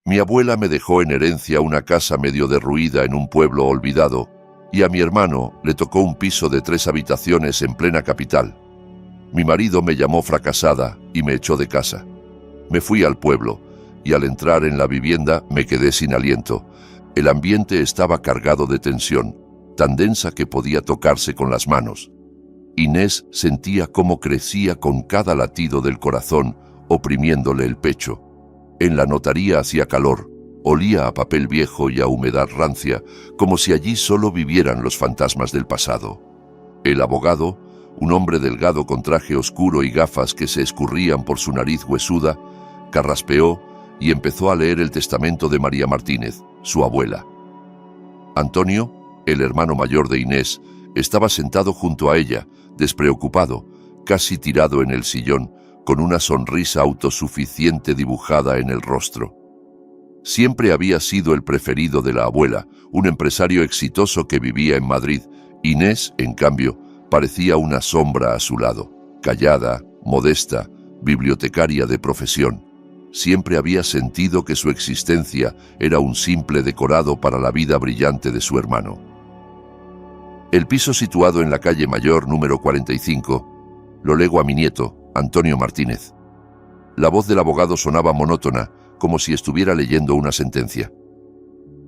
Mi abuela me dejó en herencia una casa medio derruida en un pueblo olvidado, y a mi hermano le tocó un piso de 3 habitaciones en plena capital. Mi marido me llamó fracasada y me echó de casa. Me fui al pueblo, y al entrar en la vivienda me quedé sin aliento. El ambiente estaba cargado de tensión, tan densa que podía tocarse con las manos. Inés sentía cómo crecía con cada latido del corazón, oprimiéndole el pecho. En la notaría hacía calor, olía a papel viejo y a humedad rancia, como si allí solo vivieran los fantasmas del pasado. El abogado, un hombre delgado con traje oscuro y gafas que se escurrían por su nariz huesuda, carraspeó y empezó a leer el testamento de María Martínez, su abuela. Antonio, el hermano mayor de Inés, estaba sentado junto a ella, despreocupado, casi tirado en el sillón, con una sonrisa autosuficiente dibujada en el rostro. Siempre había sido el preferido de la abuela, un empresario exitoso que vivía en Madrid. Inés, en cambio, parecía una sombra a su lado, callada, modesta, bibliotecaria de profesión. Siempre había sentido que su existencia era un simple decorado para la vida brillante de su hermano. El piso situado en la calle Mayor número 45, lo lego a mi nieto, Antonio Martínez. La voz del abogado sonaba monótona, como si estuviera leyendo una sentencia.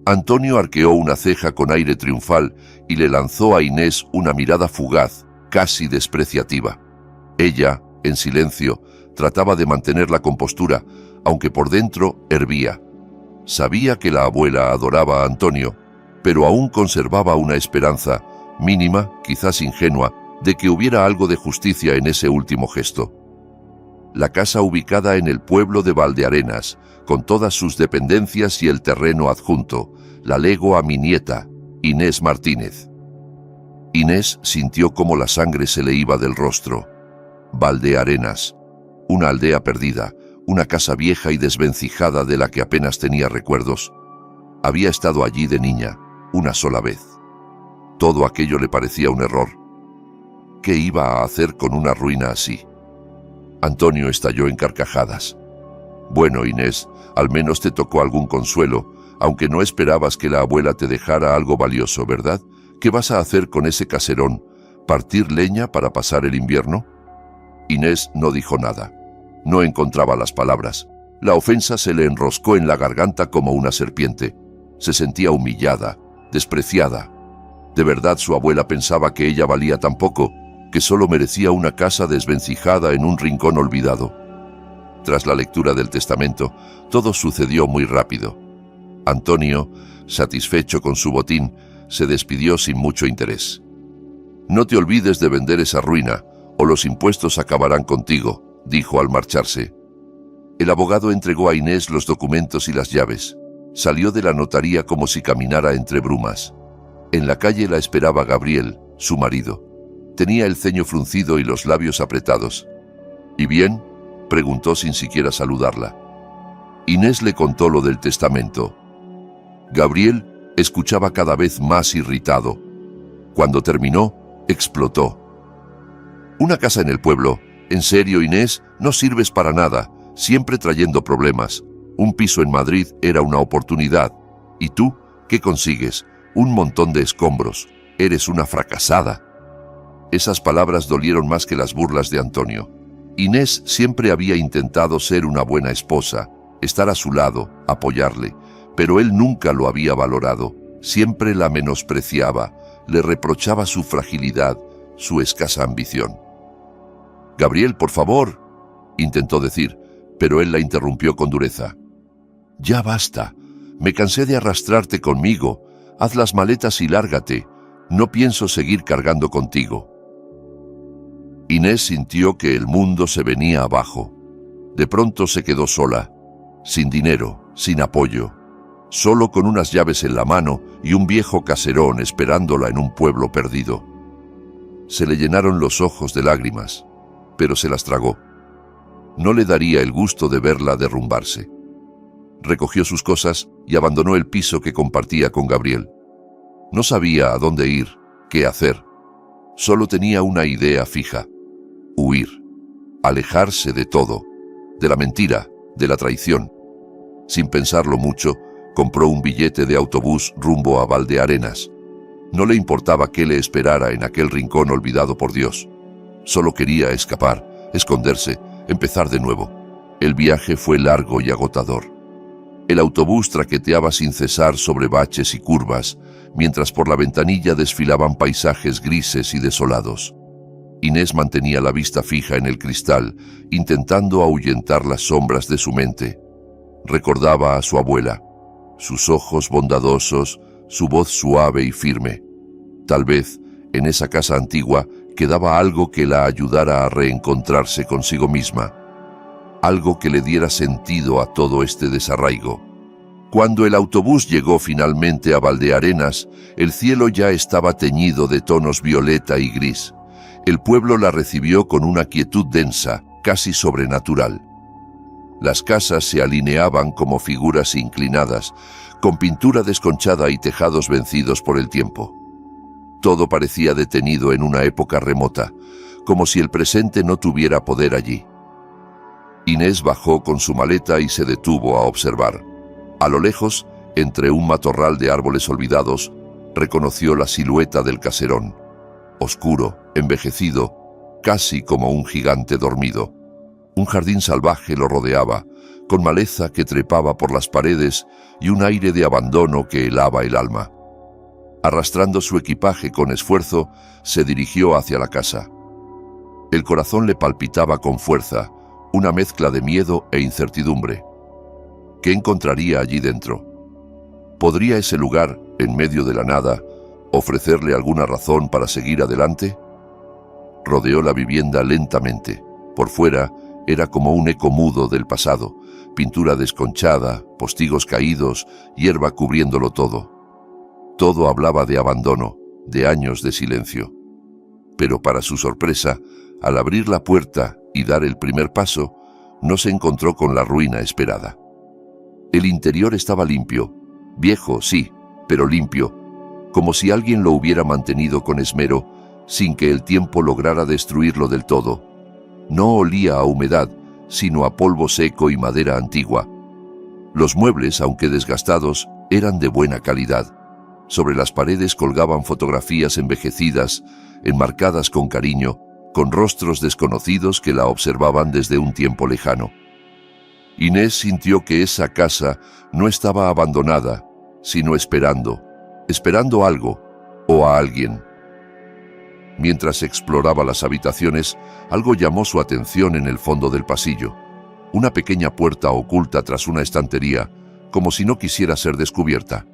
Antonio arqueó una ceja con aire triunfal y le lanzó a Inés una mirada fugaz, casi despreciativa. Ella, en silencio, trataba de mantener la compostura, aunque por dentro hervía. Sabía que la abuela adoraba a Antonio, pero aún conservaba una esperanza, mínima, quizás ingenua, de que hubiera algo de justicia en ese último gesto. La casa ubicada en el pueblo de Valdearenas, con todas sus dependencias y el terreno adjunto, la lego a mi nieta, Inés Martínez. Inés sintió cómo la sangre se le iba del rostro. Valdearenas, una aldea perdida, una casa vieja y desvencijada de la que apenas tenía recuerdos. Había estado allí de niña, una sola vez. Todo aquello le parecía un error. ¿Qué iba a hacer con una ruina así? Antonio estalló en carcajadas. Bueno, Inés, al menos te tocó algún consuelo, aunque no esperabas que la abuela te dejara algo valioso, ¿verdad? ¿Qué vas a hacer con ese caserón? ¿Partir leña para pasar el invierno? Inés no dijo nada. No encontraba las palabras. La ofensa se le enroscó en la garganta como una serpiente. Se sentía humillada, despreciada. ¿De verdad su abuela pensaba que ella valía tan poco, que solo merecía una casa desvencijada en un rincón olvidado? Tras la lectura del testamento, todo sucedió muy rápido. Antonio, satisfecho con su botín, se despidió sin mucho interés. «No te olvides de vender esa ruina, o los impuestos acabarán contigo», dijo al marcharse. El abogado entregó a Inés los documentos y las llaves. Salió de la notaría como si caminara entre brumas. En la calle la esperaba Gabriel, su marido. Tenía el ceño fruncido y los labios apretados. «¿Y bien?», preguntó sin siquiera saludarla. Inés le contó lo del testamento. Gabriel escuchaba cada vez más irritado. Cuando terminó, explotó. «Una casa en el pueblo. En serio, Inés, no sirves para nada, siempre trayendo problemas. Un piso en Madrid era una oportunidad. ¿Y tú, qué consigues? Un montón de escombros. Eres una fracasada». Esas palabras dolieron más que las burlas de Antonio. Inés siempre había intentado ser una buena esposa, estar a su lado, apoyarle, pero él nunca lo había valorado. Siempre la menospreciaba, le reprochaba su fragilidad, su escasa ambición. «Gabriel, por favor», intentó decir, pero él la interrumpió con dureza. «Ya basta. Me cansé de arrastrarte conmigo. Haz las maletas y lárgate. No pienso seguir cargando contigo». Inés sintió que el mundo se venía abajo. De pronto se quedó sola, sin dinero, sin apoyo, solo con unas llaves en la mano y un viejo caserón esperándola en un pueblo perdido. Se le llenaron los ojos de lágrimas, pero se las tragó. No le daría el gusto de verla derrumbarse. Recogió sus cosas y abandonó el piso que compartía con Gabriel. No sabía a dónde ir, qué hacer. Solo tenía una idea fija: huir, alejarse de todo, de la mentira, de la traición. Sin pensarlo mucho, compró un billete de autobús rumbo a Valdearenas. No le importaba qué le esperara en aquel rincón olvidado por Dios. Solo quería escapar, esconderse, empezar de nuevo. El viaje fue largo y agotador. El autobús traqueteaba sin cesar sobre baches y curvas, mientras por la ventanilla desfilaban paisajes grises y desolados. Inés mantenía la vista fija en el cristal, intentando ahuyentar las sombras de su mente. Recordaba a su abuela, sus ojos bondadosos, su voz suave y firme. Tal vez, en esa casa antigua, quedaba algo que la ayudara a reencontrarse consigo misma. Algo que le diera sentido a todo este desarraigo. Cuando el autobús llegó finalmente a Valdearenas, el cielo ya estaba teñido de tonos violeta y gris. El pueblo la recibió con una quietud densa, casi sobrenatural. Las casas se alineaban como figuras inclinadas, con pintura desconchada y tejados vencidos por el tiempo. Todo parecía detenido en una época remota, como si el presente no tuviera poder allí. Inés bajó con su maleta y se detuvo a observar. A lo lejos, entre un matorral de árboles olvidados, reconoció la silueta del caserón. Oscuro, envejecido, casi como un gigante dormido. Un jardín salvaje lo rodeaba, con maleza que trepaba por las paredes y un aire de abandono que helaba el alma. Arrastrando su equipaje con esfuerzo, se dirigió hacia la casa. El corazón le palpitaba con fuerza, una mezcla de miedo e incertidumbre. ¿Qué encontraría allí dentro? ¿Podría ese lugar, en medio de la nada, ofrecerle alguna razón para seguir adelante? Rodeó la vivienda lentamente. Por fuera era como un eco mudo del pasado, pintura desconchada, postigos caídos, hierba cubriéndolo todo. Todo hablaba de abandono, de años de silencio. Pero para su sorpresa, al abrir la puerta y dar el primer paso, no se encontró con la ruina esperada. El interior estaba limpio, viejo, sí, pero limpio, como si alguien lo hubiera mantenido con esmero, sin que el tiempo lograra destruirlo del todo. No olía a humedad, sino a polvo seco y madera antigua. Los muebles, aunque desgastados, eran de buena calidad. Sobre las paredes colgaban fotografías envejecidas, enmarcadas con cariño, con rostros desconocidos que la observaban desde un tiempo lejano. Inés sintió que esa casa no estaba abandonada, sino esperando algo o a alguien. Mientras exploraba las habitaciones, algo llamó su atención en el fondo del pasillo. Una pequeña puerta oculta tras una estantería, como si no quisiera ser descubierta.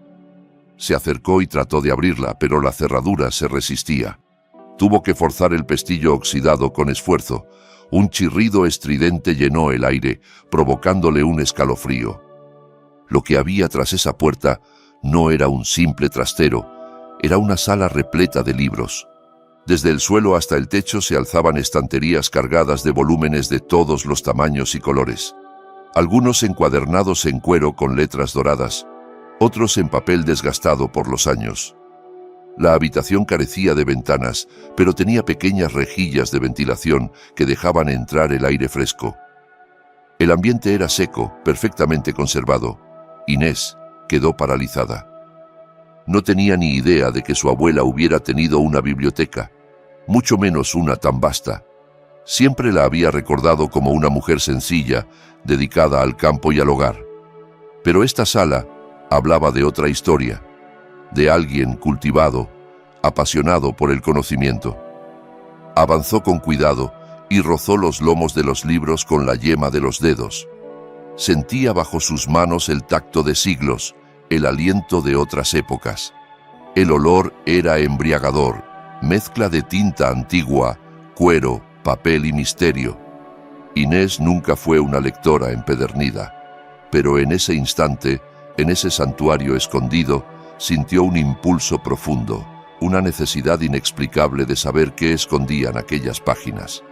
Se acercó y trató de abrirla, pero la cerradura se resistía. Tuvo que forzar el pestillo oxidado con esfuerzo. Un chirrido estridente llenó el aire, provocándole un escalofrío. Lo que había tras esa puerta no era un simple trastero, era una sala repleta de libros. Desde el suelo hasta el techo se alzaban estanterías cargadas de volúmenes de todos los tamaños y colores. Algunos encuadernados en cuero con letras doradas, otros en papel desgastado por los años. La habitación carecía de ventanas, pero tenía pequeñas rejillas de ventilación que dejaban entrar el aire fresco. El ambiente era seco, perfectamente conservado. Inés quedó paralizada. No tenía ni idea de que su abuela hubiera tenido una biblioteca, mucho menos una tan vasta. Siempre la había recordado como una mujer sencilla, dedicada al campo y al hogar. Pero esta sala hablaba de otra historia, de alguien cultivado, apasionado por el conocimiento. Avanzó con cuidado y rozó los lomos de los libros con la yema de los dedos. Sentía bajo sus manos el tacto de siglos, el aliento de otras épocas. El olor era embriagador, mezcla de tinta antigua, cuero, papel y misterio. Inés nunca fue una lectora empedernida, pero en ese instante, en ese santuario escondido, sintió un impulso profundo, una necesidad inexplicable de saber qué escondían aquellas páginas.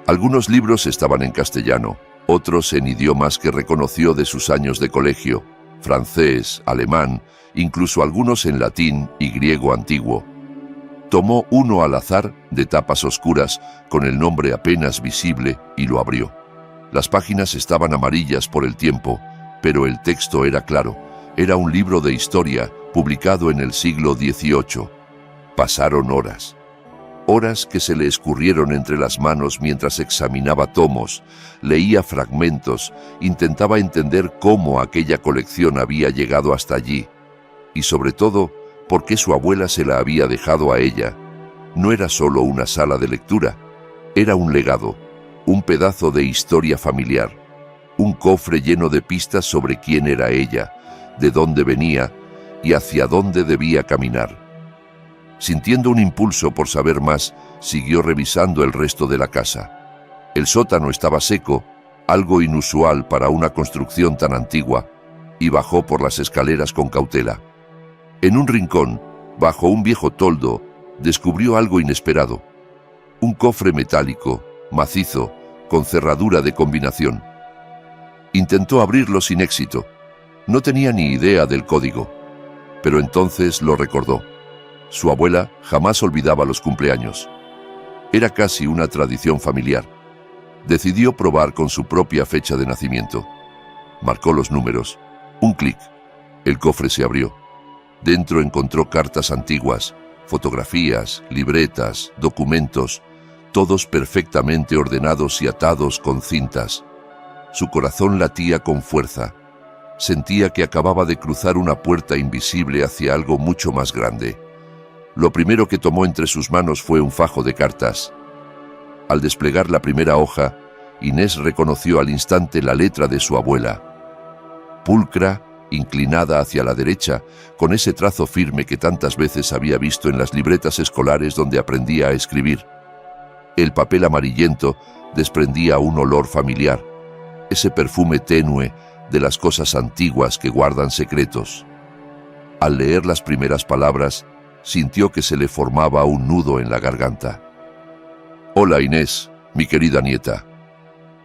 Algunos libros estaban en castellano, otros en idiomas que reconoció de sus años de colegio, francés, alemán, incluso algunos en latín y griego antiguo. Tomó uno al azar, de tapas oscuras, con el nombre apenas visible, y lo abrió. Las páginas estaban amarillas por el tiempo, pero el texto era claro. Era un libro de historia, publicado en el siglo XVIII. Pasaron horas. Horas que se le escurrieron entre las manos mientras examinaba tomos, leía fragmentos, intentaba entender cómo aquella colección había llegado hasta allí, y sobre todo, por qué su abuela se la había dejado a ella. No era solo una sala de lectura, era un legado, un pedazo de historia familiar, un cofre lleno de pistas sobre quién era ella, de dónde venía y hacia dónde debía caminar. Sintiendo un impulso por saber más, siguió revisando el resto de la casa. El sótano estaba seco, algo inusual para una construcción tan antigua, y bajó por las escaleras con cautela. En un rincón, bajo un viejo toldo, descubrió algo inesperado. Un cofre metálico, macizo, con cerradura de combinación. Intentó abrirlo sin éxito. No tenía ni idea del código, pero entonces lo recordó. Su abuela jamás olvidaba los cumpleaños. Era casi una tradición familiar. Decidió probar con su propia fecha de nacimiento. Marcó los números. Un clic. El cofre se abrió. Dentro encontró cartas antiguas, fotografías, libretas, documentos, todos perfectamente ordenados y atados con cintas. Su corazón latía con fuerza. Sentía que acababa de cruzar una puerta invisible hacia algo mucho más grande. Lo primero que tomó entre sus manos fue un fajo de cartas. Al desplegar la primera hoja, Inés reconoció al instante la letra de su abuela. Pulcra, inclinada hacia la derecha, con ese trazo firme que tantas veces había visto en las libretas escolares donde aprendía a escribir. El papel amarillento desprendía un olor familiar, ese perfume tenue de las cosas antiguas que guardan secretos. Al leer las primeras palabras, sintió que se le formaba un nudo en la garganta. Hola Inés, mi querida nieta.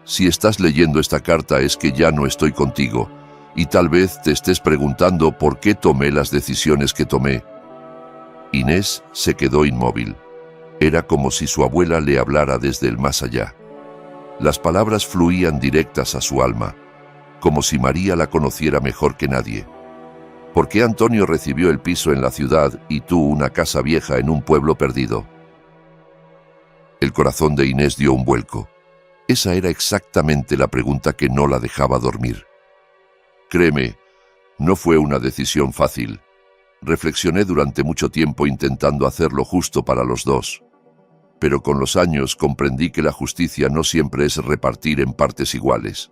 Si estás leyendo esta carta es que ya no estoy contigo, y tal vez te estés preguntando por qué tomé las decisiones que tomé. Inés se quedó inmóvil. Era como si su abuela le hablara desde el más allá. Las palabras fluían directas a su alma, como si María la conociera mejor que nadie. ¿Por qué Antonio recibió el piso en la ciudad y tú una casa vieja en un pueblo perdido? El corazón de Inés dio un vuelco. Esa era exactamente la pregunta que no la dejaba dormir. Créeme, no fue una decisión fácil. Reflexioné durante mucho tiempo intentando hacer lo justo para los dos. Pero con los años comprendí que la justicia no siempre es repartir en partes iguales.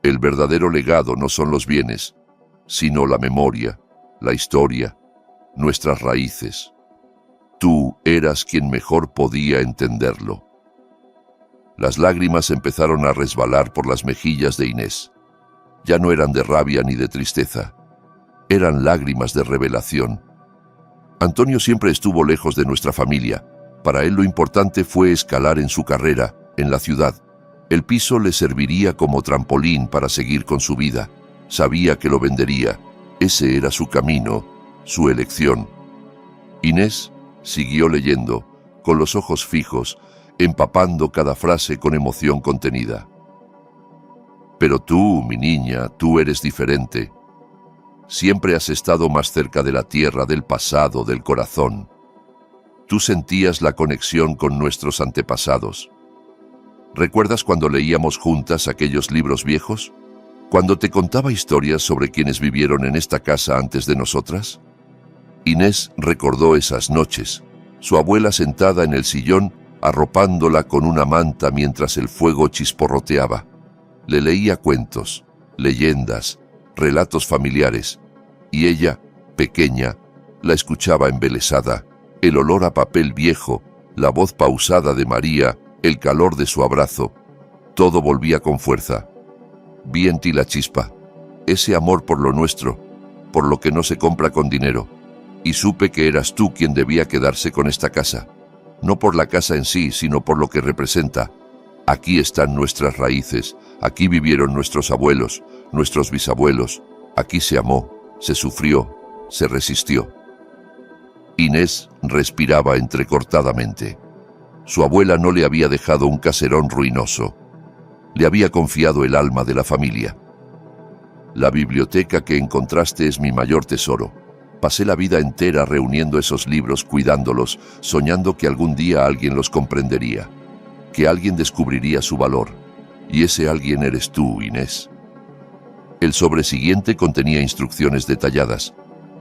El verdadero legado no son los bienes, sino la memoria, la historia, nuestras raíces. Tú eras quien mejor podía entenderlo. Las lágrimas empezaron a resbalar por las mejillas de Inés. Ya no eran de rabia ni de tristeza. Eran lágrimas de revelación. Antonio siempre estuvo lejos de nuestra familia. Para él lo importante fue escalar en su carrera, en la ciudad. El piso le serviría como trampolín para seguir con su vida. Sabía que lo vendería. Ese era su camino, su elección. Inés siguió leyendo, con los ojos fijos, empapando cada frase con emoción contenida. Pero tú, mi niña, tú eres diferente. Siempre has estado más cerca de la tierra, del pasado, del corazón. Tú sentías la conexión con nuestros antepasados. ¿Recuerdas cuando leíamos juntas aquellos libros viejos? Cuando te contaba historias sobre quienes vivieron en esta casa antes de nosotras. Inés recordó esas noches, su abuela sentada en el sillón, arropándola con una manta mientras el fuego chisporroteaba. Le leía cuentos, leyendas, relatos familiares, y ella, pequeña, la escuchaba embelesada. El olor a papel viejo, la voz pausada de María, el calor de su abrazo, todo volvía con fuerza. Vi en ti la chispa, ese amor por lo nuestro, por lo que no se compra con dinero, y supe que eras tú quien debía quedarse con esta casa, no por la casa en sí, sino por lo que representa. Aquí están nuestras raíces, aquí vivieron nuestros abuelos, nuestros bisabuelos, aquí se amó, se sufrió, se resistió. Inés respiraba entrecortadamente. Su abuela no le había dejado un caserón ruinoso. Le había confiado el alma de la familia. La biblioteca que encontraste es mi mayor tesoro. Pasé la vida entera reuniendo esos libros, cuidándolos, soñando que algún día alguien los comprendería, que alguien descubriría su valor. Y ese alguien eres tú, Inés. El sobre siguiente contenía instrucciones detalladas.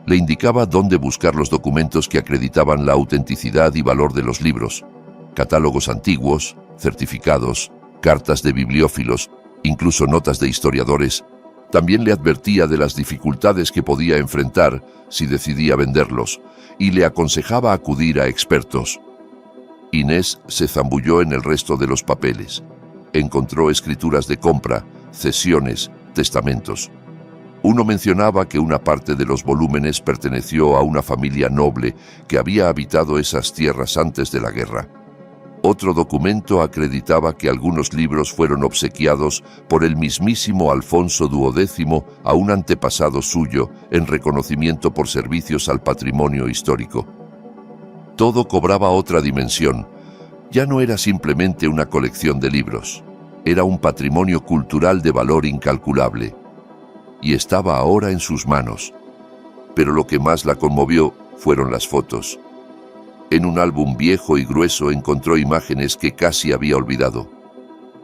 Le indicaba dónde buscar los documentos que acreditaban la autenticidad y valor de los libros, catálogos antiguos, certificados, cartas de bibliófilos, incluso notas de historiadores. También le advertía de las dificultades que podía enfrentar si decidía venderlos, y le aconsejaba acudir a expertos. Inés se zambulló en el resto de los papeles. Encontró escrituras de compra, cesiones, testamentos. Uno mencionaba que una parte de los volúmenes perteneció a una familia noble que había habitado esas tierras antes de la guerra. Otro documento acreditaba que algunos libros fueron obsequiados por el mismísimo Alfonso XII a un antepasado suyo en reconocimiento por servicios al patrimonio histórico. Todo cobraba otra dimensión. Ya no era simplemente una colección de libros. Era un patrimonio cultural de valor incalculable. Y estaba ahora en sus manos. Pero lo que más la conmovió fueron las fotos. En un álbum viejo y grueso encontró imágenes que casi había olvidado.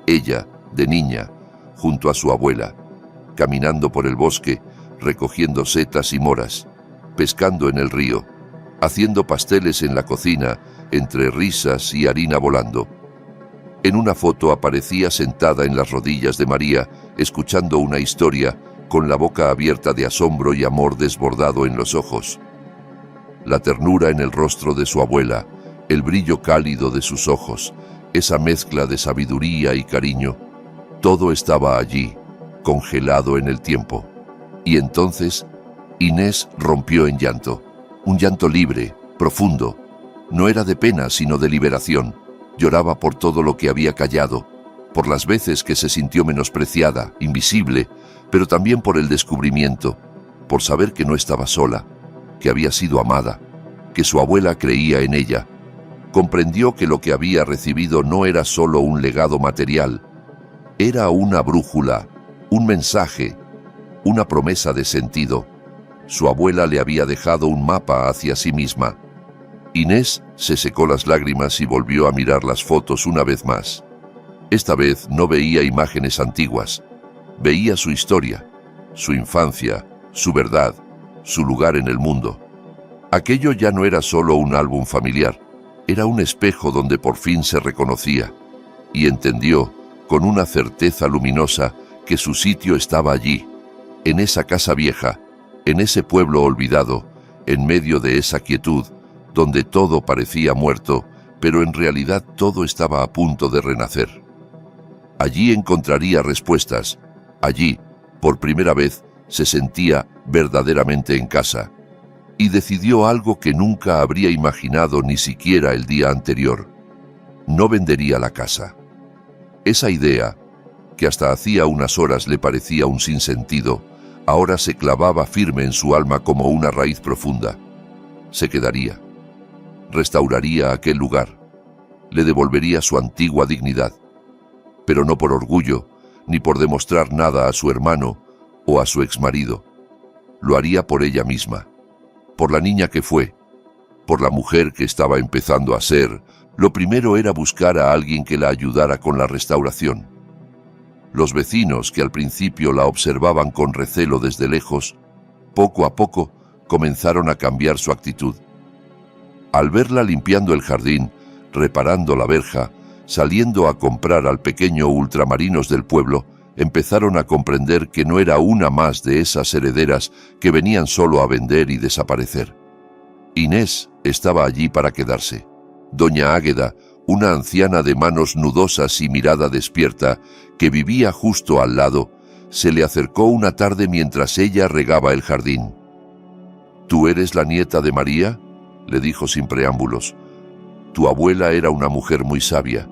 Ella, de niña, junto a su abuela, caminando por el bosque, recogiendo setas y moras, pescando en el río, haciendo pasteles en la cocina, entre risas y harina volando. En una foto aparecía sentada en las rodillas de María, escuchando una historia, con la boca abierta de asombro y amor desbordado en los ojos. La ternura en el rostro de su abuela, el brillo cálido de sus ojos, esa mezcla de sabiduría y cariño, todo estaba allí, congelado en el tiempo. Y entonces, Inés rompió en llanto, un llanto libre, profundo. No era de pena, sino de liberación. Lloraba por todo lo que había callado, por las veces que se sintió menospreciada, invisible, pero también por el descubrimiento, por saber que no estaba sola, que había sido amada, que su abuela creía en ella. Comprendió que lo que había recibido no era solo un legado material, era una brújula, un mensaje, una promesa de sentido. Su abuela le había dejado un mapa hacia sí misma. Inés se secó las lágrimas y volvió a mirar las fotos una vez más. Esta vez no veía imágenes antiguas, veía su historia, su infancia, su verdad, su lugar en el mundo. Aquello ya no era solo un álbum familiar, era un espejo donde por fin se reconocía, y entendió, con una certeza luminosa, que su sitio estaba allí, en esa casa vieja, en ese pueblo olvidado, en medio de esa quietud, donde todo parecía muerto, pero en realidad todo estaba a punto de renacer. Allí encontraría respuestas, allí, por primera vez, se sentía verdaderamente en casa, y decidió algo que nunca habría imaginado ni siquiera el día anterior. No vendería la casa. Esa idea, que hasta hacía unas horas le parecía un sinsentido, ahora se clavaba firme en su alma como una raíz profunda. Se quedaría. Restauraría aquel lugar. Le devolvería su antigua dignidad. Pero no por orgullo, ni por demostrar nada a su hermano o a su exmarido. Lo haría por ella misma, por la niña que fue, por la mujer que estaba empezando a ser. Lo primero era buscar a alguien que la ayudara con la restauración. Los vecinos, que al principio la observaban con recelo desde lejos, poco a poco comenzaron a cambiar su actitud. Al verla limpiando el jardín, reparando la verja, saliendo a comprar al pequeño ultramarinos del pueblo, empezaron a comprender que no era una más de esas herederas que venían solo a vender y desaparecer. Inés estaba allí para quedarse. Doña Águeda, una anciana de manos nudosas y mirada despierta, que vivía justo al lado, se le acercó una tarde mientras ella regaba el jardín. «¿Tú eres la nieta de María?», le dijo sin preámbulos. «Tu abuela era una mujer muy sabia.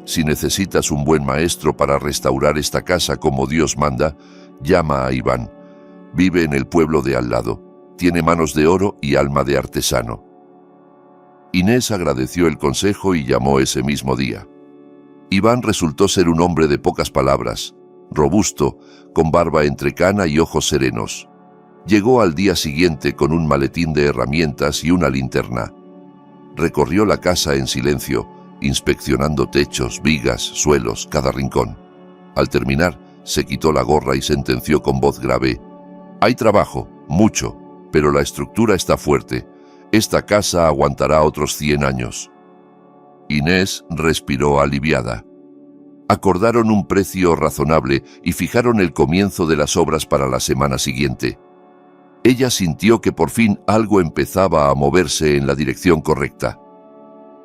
Si necesitas un buen maestro para restaurar esta casa como Dios manda, llama a Iván. Vive en el pueblo de al lado. Tiene manos de oro y alma de artesano». Inés agradeció el consejo y llamó ese mismo día. Iván resultó ser un hombre de pocas palabras, robusto, con barba entrecana y ojos serenos. Llegó al día siguiente con un maletín de herramientas y una linterna. Recorrió la casa en silencio, inspeccionando techos, vigas, suelos, cada rincón. Al terminar, se quitó la gorra y sentenció con voz grave: «Hay trabajo, mucho, pero la estructura está fuerte. Esta casa aguantará otros 100 años». Inés respiró aliviada. Acordaron un precio razonable y fijaron el comienzo de las obras para la semana siguiente. Ella sintió que por fin algo empezaba a moverse en la dirección correcta.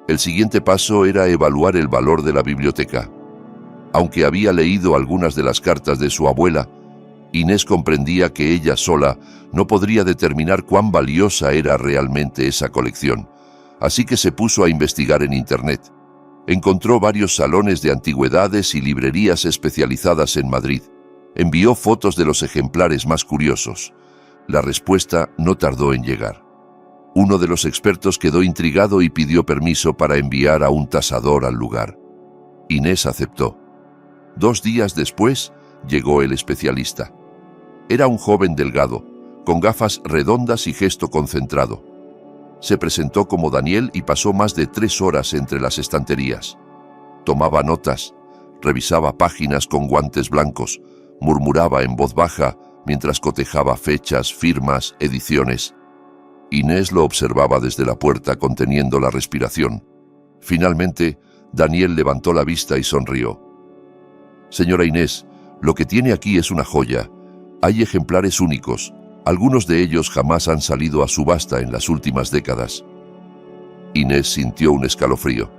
El siguiente paso era evaluar el valor de la biblioteca. Aunque había leído algunas de las cartas de su abuela, Inés comprendía que ella sola no podría determinar cuán valiosa era realmente esa colección, así que se puso a investigar en Internet. Encontró varios salones de antigüedades y librerías especializadas en Madrid. Envió fotos de los ejemplares más curiosos. La respuesta no tardó en llegar. Uno de los expertos quedó intrigado y pidió permiso para enviar a un tasador al lugar. Inés aceptó. 2 días después, llegó el especialista. Era un joven delgado, con gafas redondas y gesto concentrado. Se presentó como Daniel y pasó más de 3 horas entre las estanterías. Tomaba notas, revisaba páginas con guantes blancos, murmuraba en voz baja mientras cotejaba fechas, firmas, ediciones. Inés lo observaba desde la puerta conteniendo la respiración. Finalmente, Daniel levantó la vista y sonrió. «Señora Inés, lo que tiene aquí es una joya. Hay ejemplares únicos. Algunos de ellos jamás han salido a subasta en las últimas décadas». Inés sintió un escalofrío.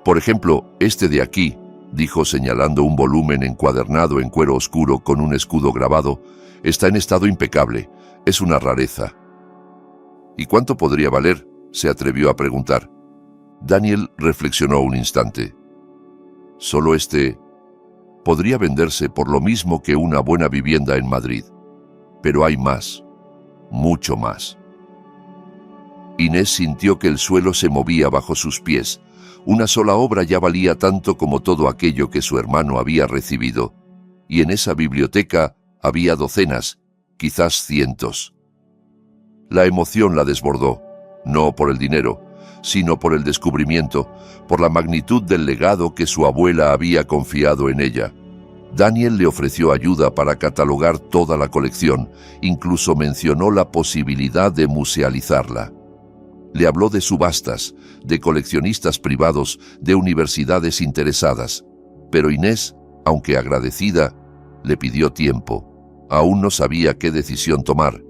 «Por ejemplo, este de aquí», dijo señalando un volumen encuadernado en cuero oscuro con un escudo grabado, «está en estado impecable. Es una rareza». «¿Y cuánto podría valer?», se atrevió a preguntar. Daniel reflexionó un instante. «Solo este podría venderse por lo mismo que una buena vivienda en Madrid. Pero hay más, mucho más». Inés sintió que el suelo se movía bajo sus pies. Una sola obra ya valía tanto como todo aquello que su hermano había recibido. Y en esa biblioteca había docenas, quizás cientos. La emoción la desbordó, no por el dinero, sino por el descubrimiento, por la magnitud del legado que su abuela había confiado en ella. Daniel le ofreció ayuda para catalogar toda la colección, incluso mencionó la posibilidad de musealizarla. Le habló de subastas, de coleccionistas privados, de universidades interesadas. Pero Inés, aunque agradecida, le pidió tiempo. Aún no sabía qué decisión tomar.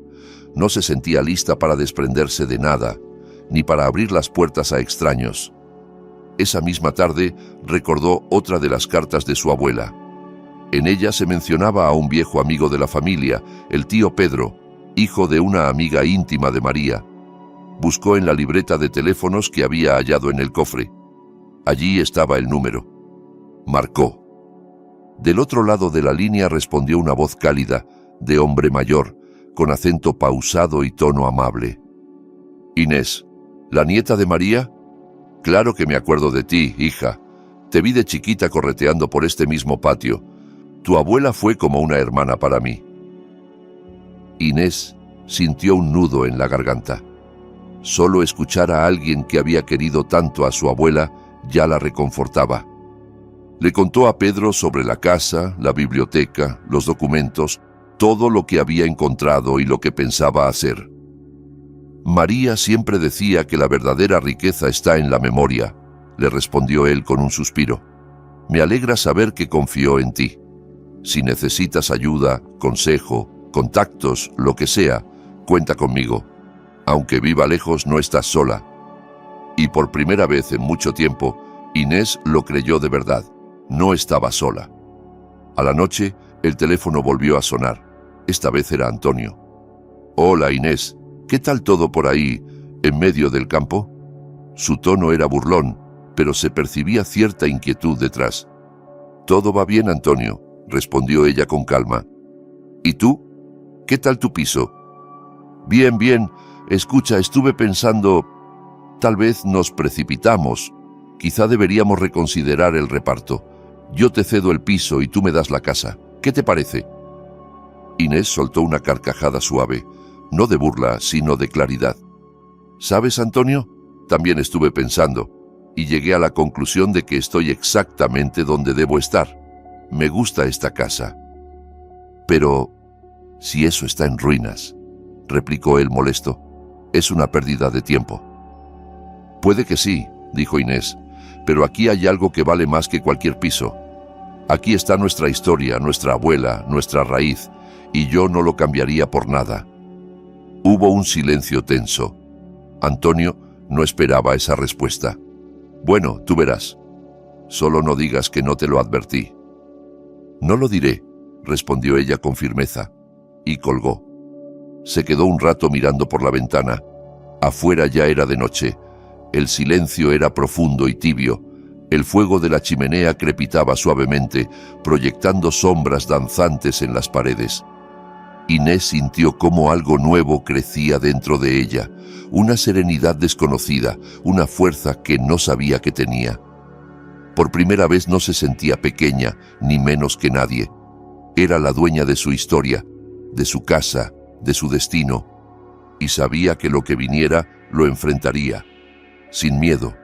No se sentía lista para desprenderse de nada, ni para abrir las puertas a extraños. Esa misma tarde recordó otra de las cartas de su abuela. En ella se mencionaba a un viejo amigo de la familia, el tío Pedro, hijo de una amiga íntima de María. Buscó en la libreta de teléfonos que había hallado en el cofre. Allí estaba el número. Marcó. Del otro lado de la línea respondió una voz cálida, de hombre mayor, con acento pausado y tono amable. «Inés, ¿la nieta de María? Claro que me acuerdo de ti, hija. Te vi de chiquita correteando por este mismo patio. Tu abuela fue como una hermana para mí». Inés sintió un nudo en la garganta. Solo escuchar a alguien que había querido tanto a su abuela ya la reconfortaba. Le contó a Pedro sobre la casa, la biblioteca, los documentos, todo lo que había encontrado y lo que pensaba hacer. «María siempre decía que la verdadera riqueza está en la memoria», le respondió él con un suspiro. «Me alegra saber que confió en ti. Si necesitas ayuda, consejo, contactos, lo que sea, cuenta conmigo. Aunque viva lejos, no estás sola». Y por primera vez en mucho tiempo, Inés lo creyó de verdad. No estaba sola. A la noche, el teléfono volvió a sonar. Esta vez era Antonio. «Hola, Inés. ¿Qué tal todo por ahí, en medio del campo?» Su tono era burlón, pero se percibía cierta inquietud detrás. «Todo va bien, Antonio», respondió ella con calma. «¿Y tú? ¿Qué tal tu piso?» «Bien, bien. Escucha, estuve pensando... Tal vez nos precipitamos. Quizá deberíamos reconsiderar el reparto. Yo te cedo el piso y tú me das la casa. ¿Qué te parece? Inés soltó una carcajada suave, no de burla, sino de claridad. ¿Sabes, Antonio? También estuve pensando, y llegué a la conclusión de que estoy exactamente donde debo estar. Me gusta esta casa. Pero, si eso está en ruinas, replicó él molesto, es una pérdida de tiempo. Puede que sí, dijo Inés, pero aquí hay algo que vale más que cualquier piso. Aquí está nuestra historia, nuestra abuela, nuestra raíz, y yo no lo cambiaría por nada. Hubo un silencio tenso. Antonio no esperaba esa respuesta. Bueno, tú verás. Solo no digas que no te lo advertí. No lo diré, respondió ella con firmeza, y colgó. Se quedó un rato mirando por la ventana. Afuera ya era de noche. El silencio era profundo y tibio. El fuego de la chimenea crepitaba suavemente, proyectando sombras danzantes en las paredes. Inés sintió cómo algo nuevo crecía dentro de ella, una serenidad desconocida, una fuerza que no sabía que tenía. Por primera vez no se sentía pequeña, ni menos que nadie. Era la dueña de su historia, de su casa, de su destino, y sabía que lo que viniera lo enfrentaría, sin miedo.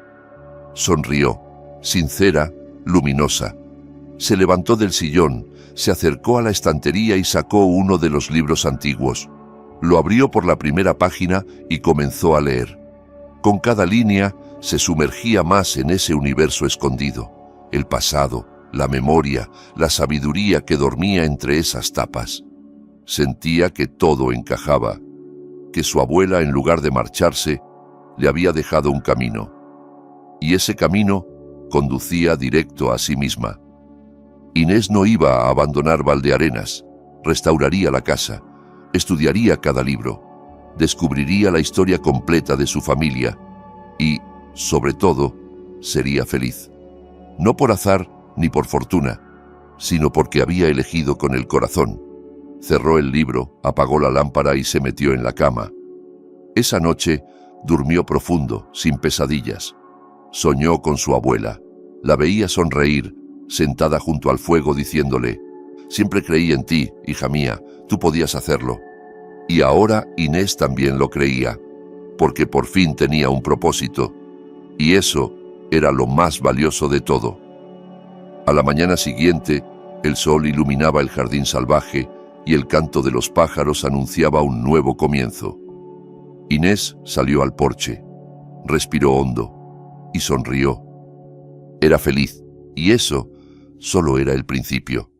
Sonrió, sincera, luminosa. Se levantó del sillón, se acercó a la estantería y sacó uno de los libros antiguos. Lo abrió por la primera página y comenzó a leer. Con cada línea se sumergía más en ese universo escondido, el pasado, la memoria, la sabiduría que dormía entre esas tapas. Sentía que todo encajaba, que su abuela, en lugar de marcharse, le había dejado un camino. Y ese camino conducía directo a sí misma. Inés no iba a abandonar Valdearenas, restauraría la casa, estudiaría cada libro, descubriría la historia completa de su familia y, sobre todo, sería feliz. No por azar ni por fortuna, sino porque había elegido con el corazón. Cerró el libro, apagó la lámpara y se metió en la cama. Esa noche durmió profundo, sin pesadillas. Soñó con su abuela. La veía sonreír, sentada junto al fuego, diciéndole: «Siempre creí en ti, hija mía, tú podías hacerlo». Y ahora Inés también lo creía, porque por fin tenía un propósito, y eso era lo más valioso de todo. A la mañana siguiente, el sol iluminaba el jardín salvaje y el canto de los pájaros anunciaba un nuevo comienzo. Inés salió al porche, respiró hondo y sonrió. Era feliz, y eso solo era el principio.